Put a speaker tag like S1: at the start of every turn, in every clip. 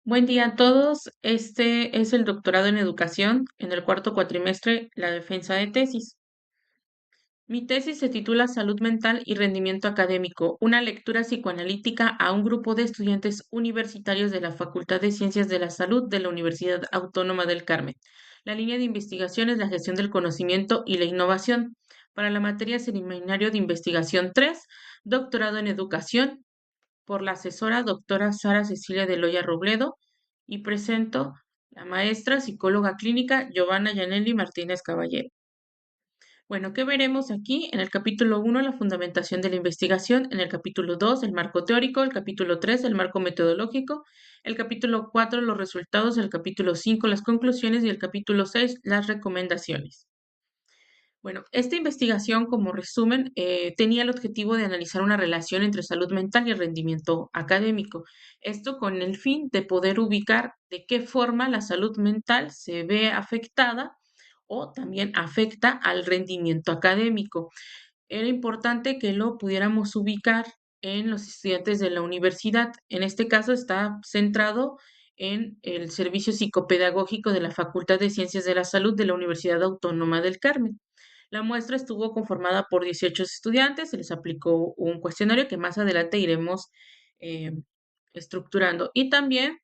S1: Buen día a todos. Este es el doctorado en educación en el cuarto cuatrimestre, la defensa de tesis. Mi tesis se titula Salud mental y rendimiento académico, una lectura psicoanalítica a un grupo de estudiantes universitarios de la Facultad de Ciencias de la Salud de la Universidad Autónoma del Carmen. La línea de investigación es la gestión del conocimiento y la innovación. Para la materia Seminario de Investigación 3, doctorado en educación, por la asesora doctora Sara Cecilia de Loya Robledo, y presento la maestra psicóloga clínica Giovanna Yaneli Martínez Caballero. Bueno, ¿qué veremos aquí? En el capítulo 1, la fundamentación de la investigación; en el capítulo 2, el marco teórico; el capítulo 3, el marco metodológico; el capítulo 4, los resultados; el capítulo 5, las conclusiones; y el capítulo 6, las recomendaciones. Bueno, esta investigación, como resumen, tenía el objetivo de analizar una relación entre salud mental y el rendimiento académico. Esto con el fin de poder ubicar de qué forma la salud mental se ve afectada o también afecta al rendimiento académico. Era importante que lo pudiéramos ubicar en los estudiantes de la universidad. En este caso está centrado en el servicio psicopedagógico de la Facultad de Ciencias de la Salud de la Universidad Autónoma del Carmen. La muestra estuvo conformada por 18 estudiantes, se les aplicó un cuestionario que más adelante iremos eh, estructurando. Y también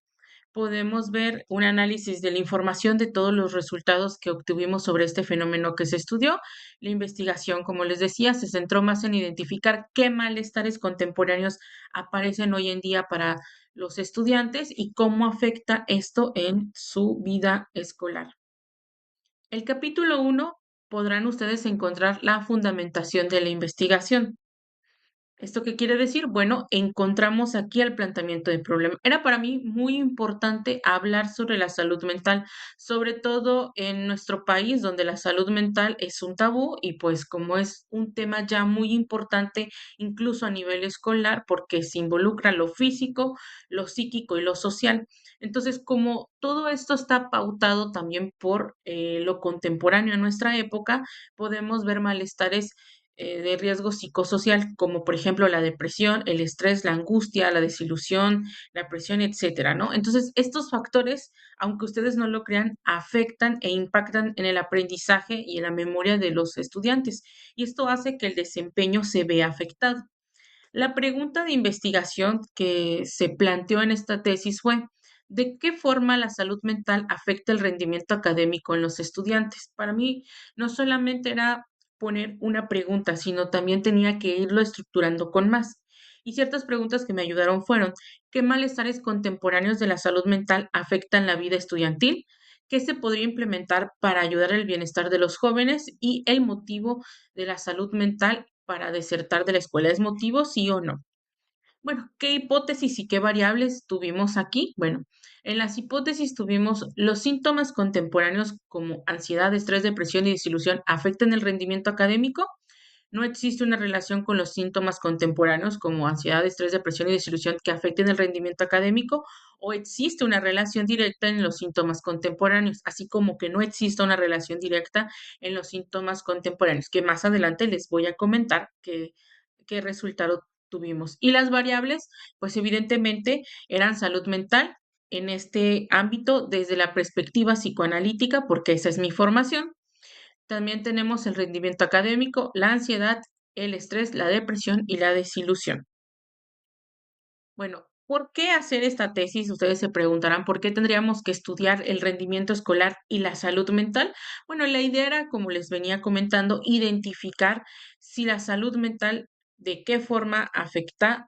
S1: podemos ver un análisis de la información de todos los resultados que obtuvimos sobre este fenómeno que se estudió. La investigación, como les decía, se centró más en identificar qué malestares contemporáneos aparecen hoy en día para los estudiantes y cómo afecta esto en su vida escolar. El capítulo 1 podrán ustedes encontrar la fundamentación de la investigación. ¿Esto qué quiere decir? Bueno, encontramos aquí el planteamiento del problema. Era para mí muy importante hablar sobre la salud mental, sobre todo en nuestro país, donde la salud mental es un tabú y pues como es un tema ya muy importante, incluso a nivel escolar, porque se involucra lo físico, lo psíquico y lo social. Entonces, como todo esto está pautado también por lo contemporáneo en nuestra época, podemos ver malestares de riesgo psicosocial, como por ejemplo la depresión, el estrés, la angustia, la desilusión, la presión, etcétera, ¿no? Entonces, estos factores, aunque ustedes no lo crean, afectan e impactan en el aprendizaje y en la memoria de los estudiantes, y esto hace que el desempeño se vea afectado. La pregunta de investigación que se planteó en esta tesis fue: ¿de qué forma la salud mental afecta el rendimiento académico en los estudiantes? Para mí, no solamente era poner una pregunta, sino también tenía que irlo estructurando con más. Y ciertas preguntas que me ayudaron fueron: ¿qué malestares contemporáneos de la salud mental afectan la vida estudiantil? ¿Qué se podría implementar para ayudar al bienestar de los jóvenes? Y el motivo de la salud mental para desertar de la escuela. ¿Es motivo, sí o no? Bueno, ¿qué hipótesis y qué variables tuvimos aquí? Bueno, en las hipótesis tuvimos los síntomas contemporáneos como ansiedad, estrés, depresión y desilusión afectan el rendimiento académico. No existe una relación con los síntomas contemporáneos como ansiedad, estrés, depresión y desilusión que afecten el rendimiento académico, o existe una relación directa en los síntomas contemporáneos, así como que no existe una relación directa en los síntomas contemporáneos, que más adelante les voy a comentar qué resultado tuvimos. Y las variables, pues evidentemente eran salud mental en este ámbito desde la perspectiva psicoanalítica, porque esa es mi formación. También tenemos el rendimiento académico, la ansiedad, el estrés, la depresión y la desilusión. Bueno, ¿por qué hacer esta tesis? Ustedes se preguntarán, ¿por qué tendríamos que estudiar el rendimiento escolar y la salud mental? Bueno, la idea era, como les venía comentando, identificar si la salud mental, de qué forma afecta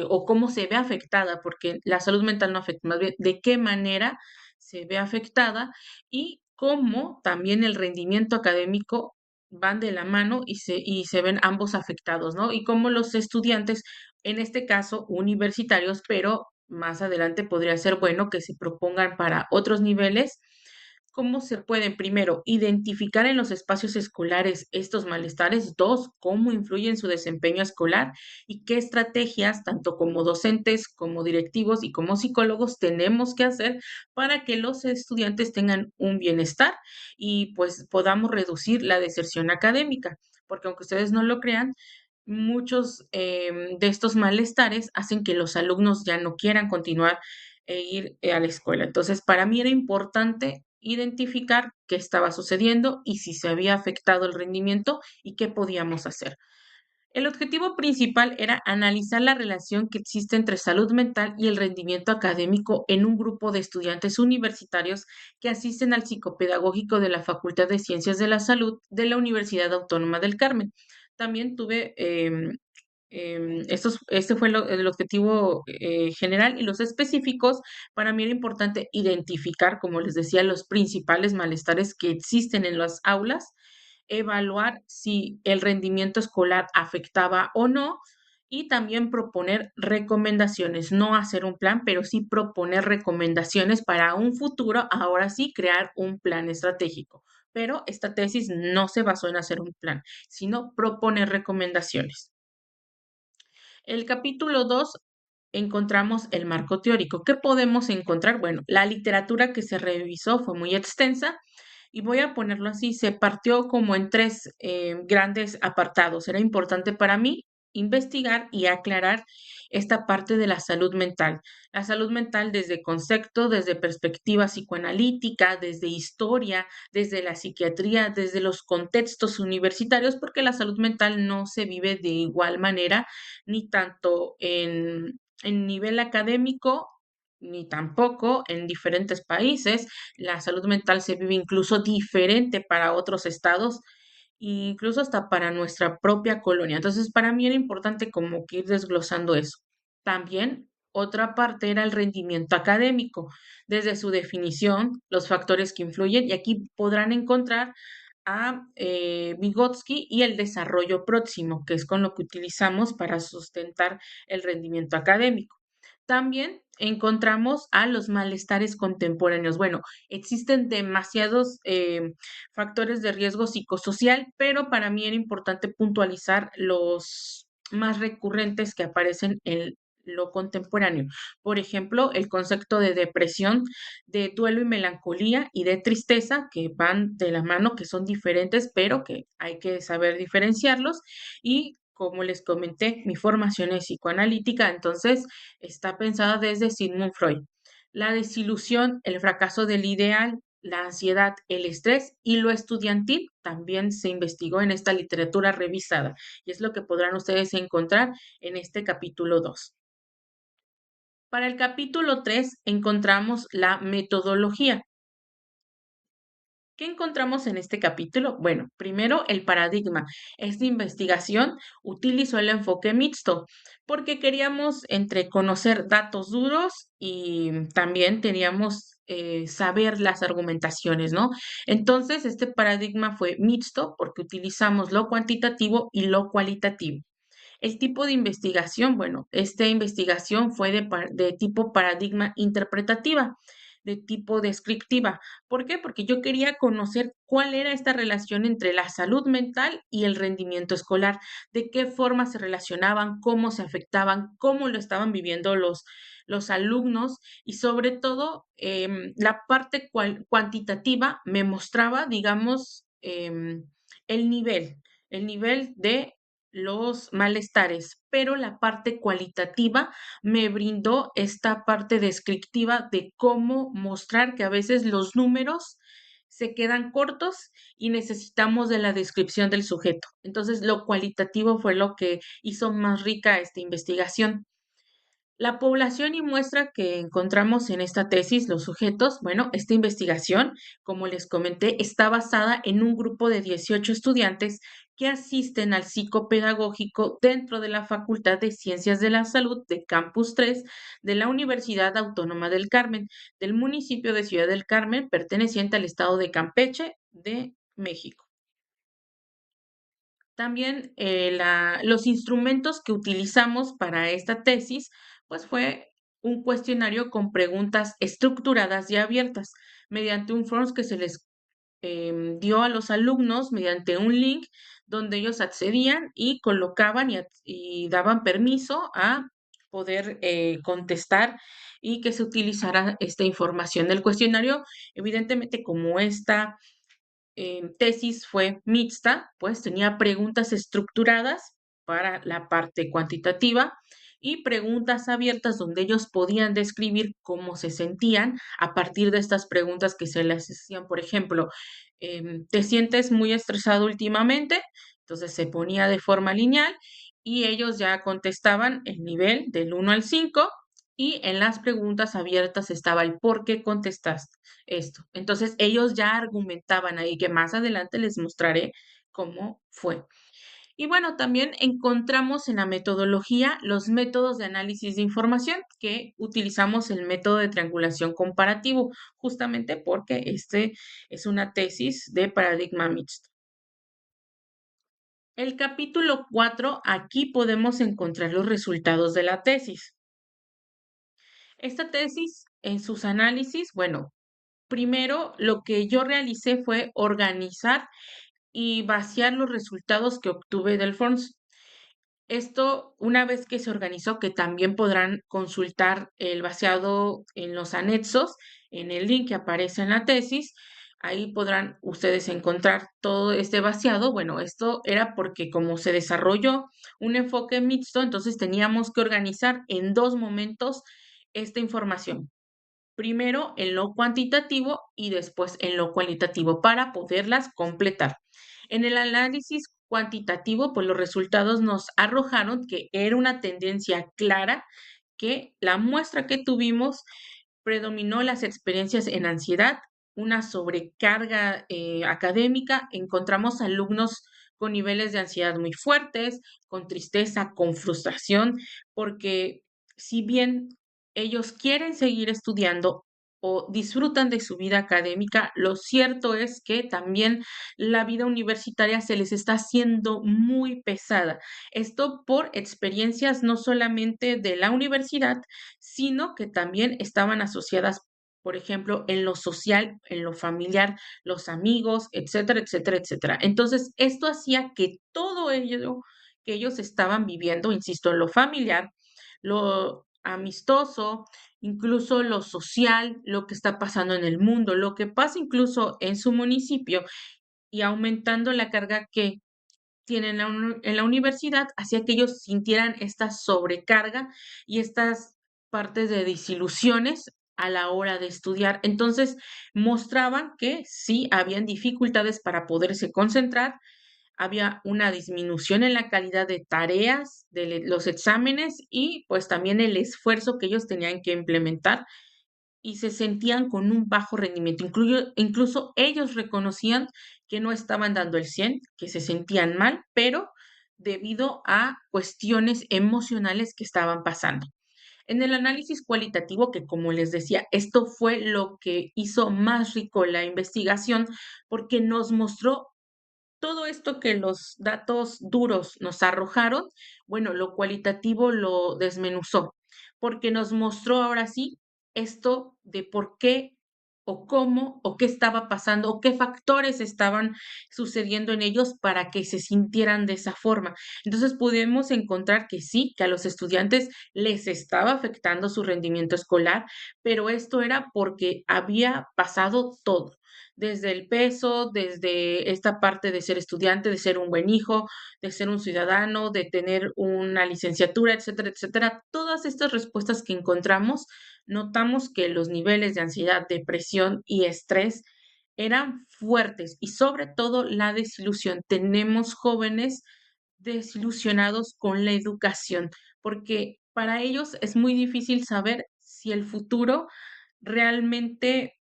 S1: o cómo se ve afectada, porque la salud mental no afecta, más bien de qué manera se ve afectada y cómo también el rendimiento académico van de la mano y se ven ambos afectados, ¿no? Y cómo los estudiantes, en este caso universitarios, pero más adelante podría ser bueno que se propongan para otros niveles, cómo se pueden, primero, identificar en los espacios escolares estos malestares; dos, cómo influyen su desempeño escolar y qué estrategias, tanto como docentes, como directivos y como psicólogos, tenemos que hacer para que los estudiantes tengan un bienestar y pues podamos reducir la deserción académica, porque aunque ustedes no lo crean, muchos de estos malestares hacen que los alumnos ya no quieran continuar ir a la escuela. Entonces, para mí era importante identificar qué estaba sucediendo y si se había afectado el rendimiento y qué podíamos hacer. El objetivo principal era analizar la relación que existe entre salud mental y el rendimiento académico en un grupo de estudiantes universitarios que asisten al psicopedagógico de la Facultad de Ciencias de la Salud de la Universidad Autónoma del Carmen. También tuve este fue el objetivo general y los específicos. Para mí era importante identificar, como les decía, los principales malestares que existen en las aulas, evaluar si el rendimiento escolar afectaba o no y también proponer recomendaciones, no hacer un plan, pero sí proponer recomendaciones para un futuro, ahora sí, crear un plan estratégico. Pero esta tesis no se basó en hacer un plan, sino proponer recomendaciones. El capítulo 2 encontramos el marco teórico. ¿Qué podemos encontrar? Bueno, la literatura que se revisó fue muy extensa y voy a ponerlo así, se partió como en tres grandes apartados. Era importante para mí investigar y aclarar esta parte de la salud mental. La salud mental desde concepto, desde perspectiva psicoanalítica, desde historia, desde la psiquiatría, desde los contextos universitarios, porque la salud mental no se vive de igual manera, ni tanto en nivel académico, ni tampoco en diferentes países. La salud mental se vive incluso diferente para otros estados, incluso hasta para nuestra propia colonia. Entonces, para mí era importante como que ir desglosando eso. También otra parte era el rendimiento académico, desde su definición, los factores que influyen, y aquí podrán encontrar a Vygotsky y el desarrollo próximo, que es con lo que utilizamos para sustentar el rendimiento académico. También encontramos a los malestares contemporáneos. Bueno, existen demasiados factores de riesgo psicosocial, pero para mí era importante puntualizar los más recurrentes que aparecen en lo contemporáneo. Por ejemplo, el concepto de depresión, de duelo y melancolía y de tristeza, que van de la mano, que son diferentes, pero que hay que saber diferenciarlos. Y como les comenté, mi formación es psicoanalítica, entonces está pensada desde Sigmund Freud. La desilusión, el fracaso del ideal, la ansiedad, el estrés y lo estudiantil también se investigó en esta literatura revisada y es lo que podrán ustedes encontrar en este capítulo 2. Para el capítulo 3 encontramos la metodología. ¿Qué encontramos en este capítulo? Bueno, primero el paradigma. Esta investigación utilizó el enfoque mixto porque queríamos entre conocer datos duros y también teníamos saber las argumentaciones, ¿no? Entonces, este paradigma fue mixto porque utilizamos lo cuantitativo y lo cualitativo. El tipo de investigación, bueno, esta investigación fue de tipo paradigma interpretativa, de tipo descriptiva. ¿Por qué? Porque yo quería conocer cuál era esta relación entre la salud mental y el rendimiento escolar, de qué forma se relacionaban, cómo se afectaban, cómo lo estaban viviendo los alumnos y sobre todo la parte cuantitativa me mostraba, digamos, el nivel de los malestares, pero la parte cualitativa me brindó esta parte descriptiva de cómo mostrar que a veces los números se quedan cortos y necesitamos de la descripción del sujeto. Entonces, lo cualitativo fue lo que hizo más rica esta investigación. La población y muestra que encontramos en esta tesis, los sujetos, bueno, esta investigación, como les comenté, está basada en un grupo de 18 estudiantes que asisten al psicopedagógico dentro de la Facultad de Ciencias de la Salud de Campus 3 de la Universidad Autónoma del Carmen, del municipio de Ciudad del Carmen, perteneciente al estado de Campeche, de México. También los instrumentos que utilizamos para esta tesis, pues fue un cuestionario con preguntas estructuradas y abiertas mediante un forms que se les dio a los alumnos mediante un link donde ellos accedían y colocaban y daban permiso a poder contestar y que se utilizara esta información del cuestionario. Evidentemente, como esta tesis fue mixta, pues tenía preguntas estructuradas para la parte cuantitativa y preguntas abiertas donde ellos podían describir cómo se sentían a partir de estas preguntas que se les hacían. Por ejemplo, ¿te sientes muy estresado últimamente? Entonces se ponía de forma lineal y ellos ya contestaban el nivel del 1 al 5 y en las preguntas abiertas estaba el por qué contestaste esto. Entonces ellos ya argumentaban ahí, que más adelante les mostraré cómo fue. Y bueno, también encontramos en la metodología los métodos de análisis de información, que utilizamos el método de triangulación comparativo, justamente porque este es una tesis de paradigma mixto. El capítulo 4, aquí podemos encontrar los resultados de la tesis. Esta tesis, en sus análisis, bueno, primero lo que yo realicé fue organizar y vaciar los resultados que obtuve del Forms. Esto, una vez que se organizó, que también podrán consultar el vaciado en los anexos, en el link que aparece en la tesis, ahí podrán ustedes encontrar todo este vaciado. Bueno, esto era porque como se desarrolló un enfoque mixto, entonces teníamos que organizar en dos momentos esta información. Primero en lo cuantitativo y después en lo cualitativo para poderlas completar. En el análisis cuantitativo, pues los resultados nos arrojaron que era una tendencia clara, que la muestra que tuvimos predominó las experiencias en ansiedad, una sobrecarga académica, encontramos alumnos con niveles de ansiedad muy fuertes, con tristeza, con frustración, porque si bien ellos quieren seguir estudiando o disfrutan de su vida académica, lo cierto es que también la vida universitaria se les está haciendo muy pesada. Esto por experiencias no solamente de la universidad, sino que también estaban asociadas, por ejemplo, en lo social, en lo familiar, los amigos, etcétera, etcétera, etcétera. Entonces, esto hacía que todo ello que ellos estaban viviendo, insisto, en lo familiar, lo amistoso, incluso lo social, lo que está pasando en el mundo, lo que pasa incluso en su municipio y aumentando la carga que tienen en la universidad, hacía que ellos sintieran esta sobrecarga y estas partes de desilusiones a la hora de estudiar. Entonces, mostraban que sí habían dificultades para poderse concentrar, había una disminución en la calidad de tareas, de los exámenes y pues también el esfuerzo que ellos tenían que implementar y se sentían con un bajo rendimiento. Incluso ellos reconocían que no estaban dando el 100, que se sentían mal, pero debido a cuestiones emocionales que estaban pasando. En el análisis cualitativo, que como les decía, esto fue lo que hizo más rico la investigación, porque nos mostró todo esto que los datos duros nos arrojaron, bueno, lo cualitativo lo desmenuzó, porque nos mostró ahora sí esto de por qué o cómo o qué estaba pasando o qué factores estaban sucediendo en ellos para que se sintieran de esa forma. Entonces pudimos encontrar que sí, que a los estudiantes les estaba afectando su rendimiento escolar, pero esto era porque había pasado todo desde el peso, desde esta parte de ser estudiante, de ser un buen hijo, de ser un ciudadano, de tener una licenciatura, etcétera, etcétera. Todas estas respuestas que encontramos, notamos que los niveles de ansiedad, depresión y estrés eran fuertes y sobre todo la desilusión. Tenemos jóvenes desilusionados con la educación porque para ellos es muy difícil saber si el futuro realmente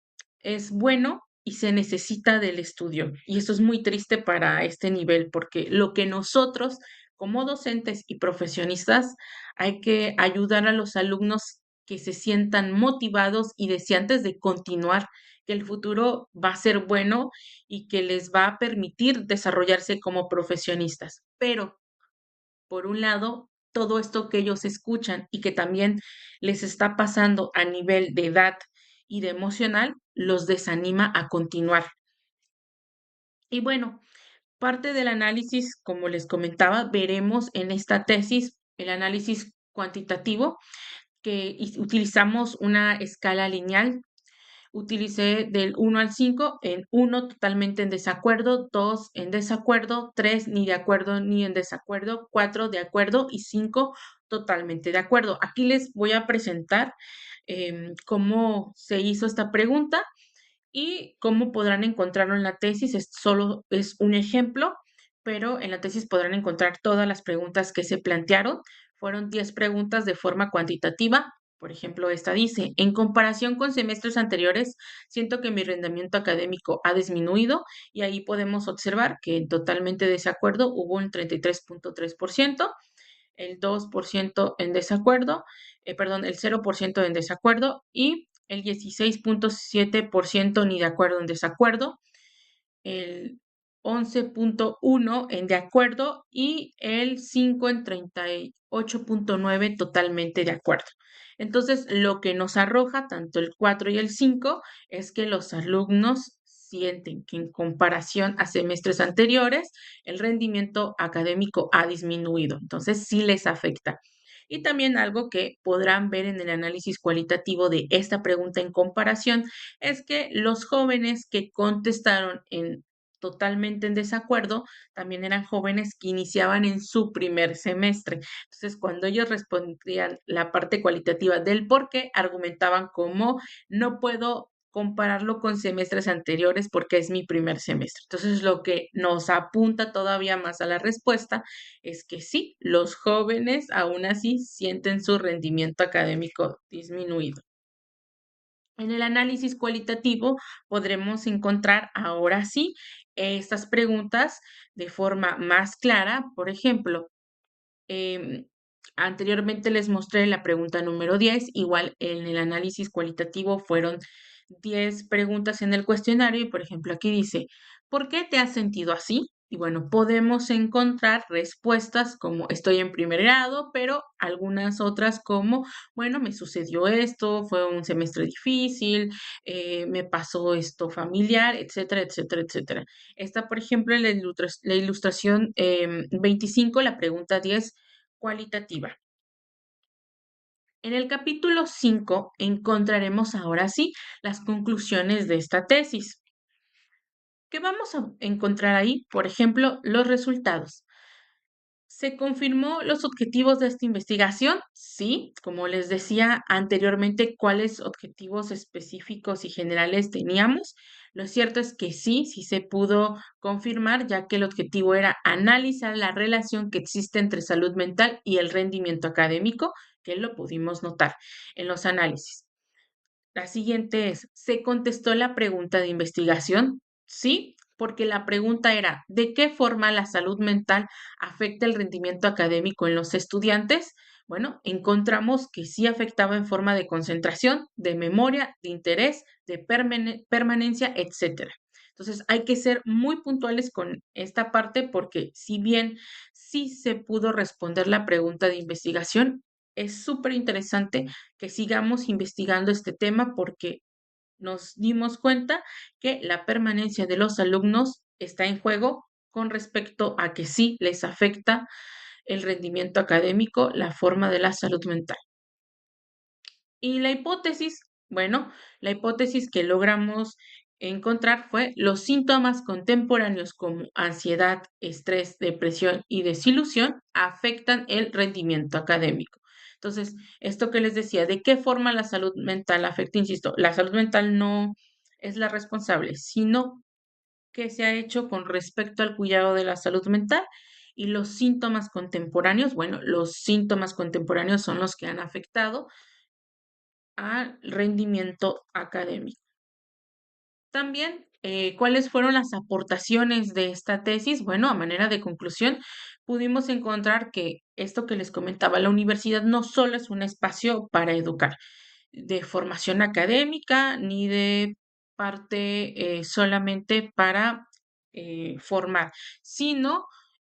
S1: es bueno y se necesita del estudio. Y eso es muy triste para este nivel, porque lo que nosotros, como docentes y profesionistas, hay que ayudar a los alumnos que se sientan motivados y deseantes de continuar, que el futuro va a ser bueno y que les va a permitir desarrollarse como profesionistas. Pero por un lado, todo esto que ellos escuchan y que también les está pasando a nivel de edad y de emocional, los desanima a continuar. Y bueno, parte del análisis, como les comentaba, veremos en esta tesis el análisis cuantitativo, que utilizamos una escala lineal. Utilicé del 1 al 5, en 1 totalmente en desacuerdo, 2 en desacuerdo, 3 ni de acuerdo ni en desacuerdo, 4 de acuerdo y 5 Totalmente de acuerdo. Aquí les voy a presentar cómo se hizo esta pregunta y cómo podrán encontrarlo en la tesis. Solo es un ejemplo, pero en la tesis podrán encontrar todas las preguntas que se plantearon. Fueron 10 preguntas de forma cuantitativa. Por ejemplo, esta dice, en comparación con semestres anteriores, siento que mi rendimiento académico ha disminuido y ahí podemos observar que en totalmente desacuerdo hubo un 33.3%, el 2% en desacuerdo, perdón, el 0% en desacuerdo y el 16.7% ni de acuerdo en desacuerdo, el 11.1 en de acuerdo y el 5 en 38.9 totalmente de acuerdo. Entonces, lo que nos arroja tanto el 4 y el 5 es que los alumnos sienten que en comparación a semestres anteriores, el rendimiento académico ha disminuido. Entonces, sí les afecta. Y también algo que podrán ver en el análisis cualitativo de esta pregunta en comparación es que los jóvenes que contestaron totalmente en desacuerdo también eran jóvenes que iniciaban en su primer semestre. Entonces, cuando ellos respondían la parte cualitativa del por qué, argumentaban como no puedo compararlo con semestres anteriores porque es mi primer semestre. Entonces, lo que nos apunta todavía más a la respuesta es que sí, los jóvenes aún así sienten su rendimiento académico disminuido. En el análisis cualitativo podremos encontrar ahora sí estas preguntas de forma más clara. Por ejemplo, em, anteriormente les mostré la pregunta número 10, igual en el análisis cualitativo fueron 10 preguntas en el cuestionario y por ejemplo aquí dice, ¿por qué te has sentido así? Y bueno, podemos encontrar respuestas como estoy en primer grado, pero algunas otras como, bueno, me sucedió esto, fue un semestre difícil, me pasó esto familiar, etcétera, etcétera, etcétera. Esta, por ejemplo, en la ilustración 25, la pregunta 10 cualitativa. En el capítulo 5 encontraremos ahora sí las conclusiones de esta tesis. ¿Qué vamos a encontrar ahí? Por ejemplo, los resultados. ¿Se confirmó los objetivos de esta investigación? Sí, como les decía anteriormente, cuáles objetivos específicos y generales teníamos. Lo cierto es que sí, sí se pudo confirmar, ya que el objetivo era analizar la relación que existe entre salud mental y el rendimiento académico, que lo pudimos notar en los análisis. La siguiente es, ¿se contestó la pregunta de investigación? Sí, porque la pregunta era, ¿de qué forma la salud mental afecta el rendimiento académico en los estudiantes? Bueno, encontramos que sí afectaba en forma de concentración, de memoria, de interés, de permanencia, etcétera. Entonces, hay que ser muy puntuales con esta parte porque si bien sí se pudo responder la pregunta de investigación, es súper interesante que sigamos investigando este tema porque nos dimos cuenta que la permanencia de los alumnos está en juego con respecto a que sí les afecta el rendimiento académico, la forma de la salud mental. Y la hipótesis, bueno, la hipótesis que logramos encontrar fue los síntomas contemporáneos como ansiedad, estrés, depresión y desilusión afectan el rendimiento académico. Entonces, esto que les decía, ¿de qué forma la salud mental afecta? Insisto, la salud mental no es la responsable, sino que se ha hecho con respecto al cuidado de la salud mental y los síntomas contemporáneos. Bueno, los síntomas contemporáneos son los que han afectado al rendimiento académico. También, ¿cuáles fueron las aportaciones de esta tesis? Bueno, a manera de conclusión, pudimos encontrar que esto que les comentaba, la universidad no solo es un espacio para educar, de formación académica, ni de parte solamente para formar, sino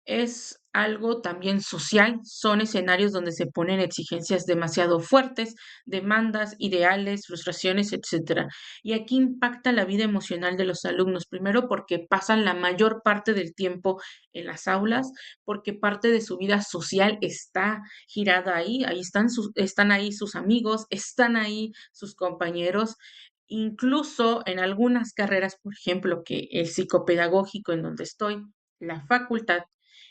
S1: es algo también social, son escenarios donde se ponen exigencias demasiado fuertes, demandas, ideales, frustraciones, etcétera. Y aquí impacta la vida emocional de los alumnos, primero porque pasan la mayor parte del tiempo en las aulas, porque parte de su vida social está girada ahí, están ahí sus amigos, están ahí sus compañeros. Incluso en algunas carreras, por ejemplo, que el psicopedagógico en donde estoy, la facultad,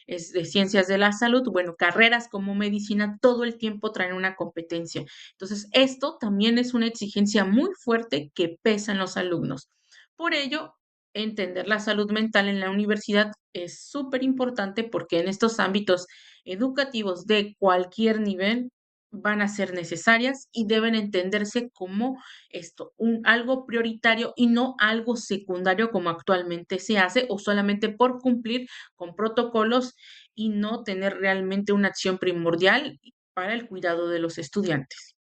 S1: es de ciencias de la salud, bueno, carreras como medicina, todo el tiempo traen una competencia. Entonces, esto también es una exigencia muy fuerte que pesa en los alumnos. Por ello, entender la salud mental en la universidad es súper importante porque en estos ámbitos educativos de cualquier nivel van a ser necesarias y deben entenderse como algo prioritario y no algo secundario como actualmente se hace o solamente por cumplir con protocolos y no tener realmente una acción primordial para el cuidado de los estudiantes.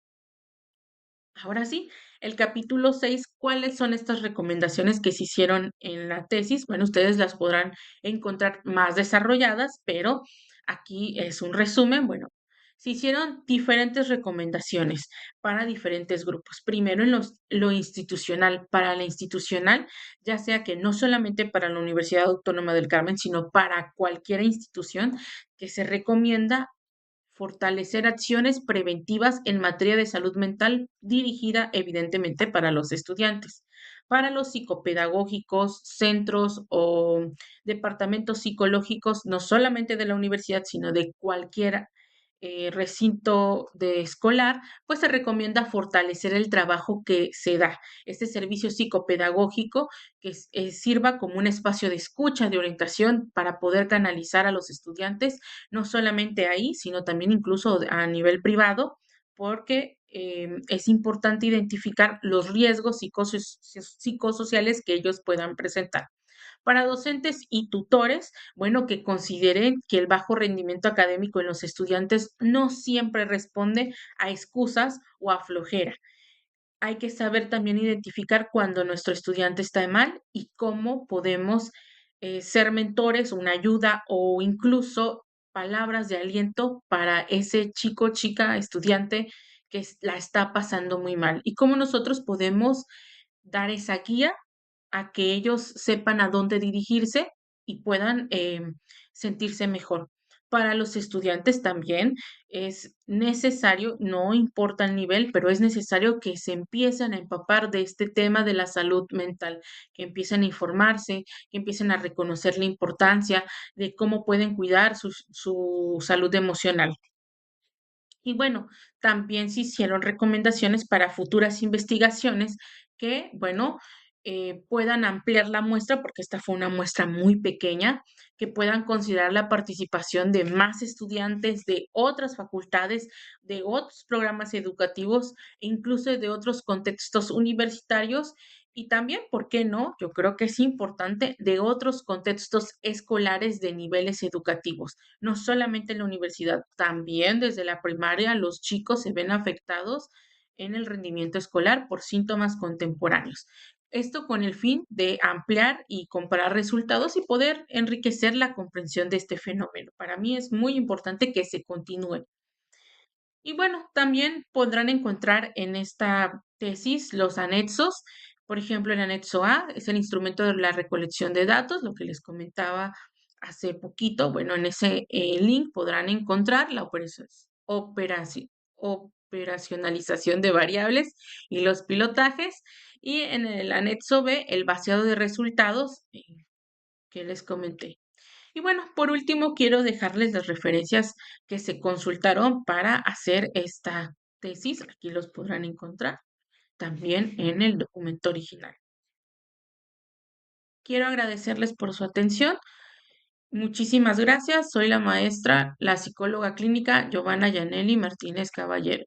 S1: Ahora sí, el capítulo 6. ¿Cuáles son estas recomendaciones que se hicieron en la tesis? Bueno, ustedes las podrán encontrar más desarrolladas, pero aquí es un resumen. Bueno, se hicieron diferentes recomendaciones para diferentes grupos. Primero en lo institucional, para la institucional, ya sea que no solamente para la Universidad Autónoma del Carmen, sino para cualquier institución que se recomienda fortalecer acciones preventivas en materia de salud mental dirigida evidentemente para los estudiantes. Para los psicopedagógicos, centros o departamentos psicológicos, no solamente de la universidad, sino de cualquier recinto de escolar, pues se recomienda fortalecer el trabajo que se da. Este servicio psicopedagógico que sirva como un espacio de escucha, de orientación para poder canalizar a los estudiantes no solamente ahí, sino también incluso a nivel privado, porque es importante identificar los riesgos psicosociales que ellos puedan presentar. Para docentes y tutores, bueno, que consideren que el bajo rendimiento académico en los estudiantes no siempre responde a excusas o a flojera. Hay que saber también identificar cuando nuestro estudiante está mal y cómo podemos ser mentores, una ayuda o incluso palabras de aliento para ese chico, chica, estudiante que la está pasando muy mal y cómo nosotros podemos dar esa guía a que ellos sepan a dónde dirigirse y puedan sentirse mejor. Para los estudiantes también es necesario, no importa el nivel, pero es necesario que se empiecen a empapar de este tema de la salud mental, que empiecen a informarse, que empiecen a reconocer la importancia de cómo pueden cuidar su salud emocional. Y bueno, también se hicieron recomendaciones para futuras investigaciones que, bueno, puedan ampliar la muestra, porque esta fue una muestra muy pequeña, que puedan considerar la participación de más estudiantes de otras facultades, de otros programas educativos e incluso de otros contextos universitarios y también, ¿por qué no? Yo creo que es importante de otros contextos escolares de niveles educativos no solamente en la universidad, también desde la primaria los chicos se ven afectados en el rendimiento escolar por síntomas contemporáneos. Esto con el fin de ampliar y comparar resultados y poder enriquecer la comprensión de este fenómeno. Para mí es muy importante que se continúe. Y bueno, también podrán encontrar en esta tesis los anexos. Por ejemplo, el anexo A es el instrumento de la recolección de datos, lo que les comentaba hace poquito. Bueno, en ese link podrán encontrar la operacionalización de variables y los pilotajes. Y en el anexo B, el vaciado de resultados que les comenté. Y bueno, por último, quiero dejarles las referencias que se consultaron para hacer esta tesis. Aquí los podrán encontrar también en el documento original. Quiero agradecerles por su atención. Muchísimas gracias. Soy la maestra, la psicóloga clínica Giovanna Yaneli Martínez Caballero.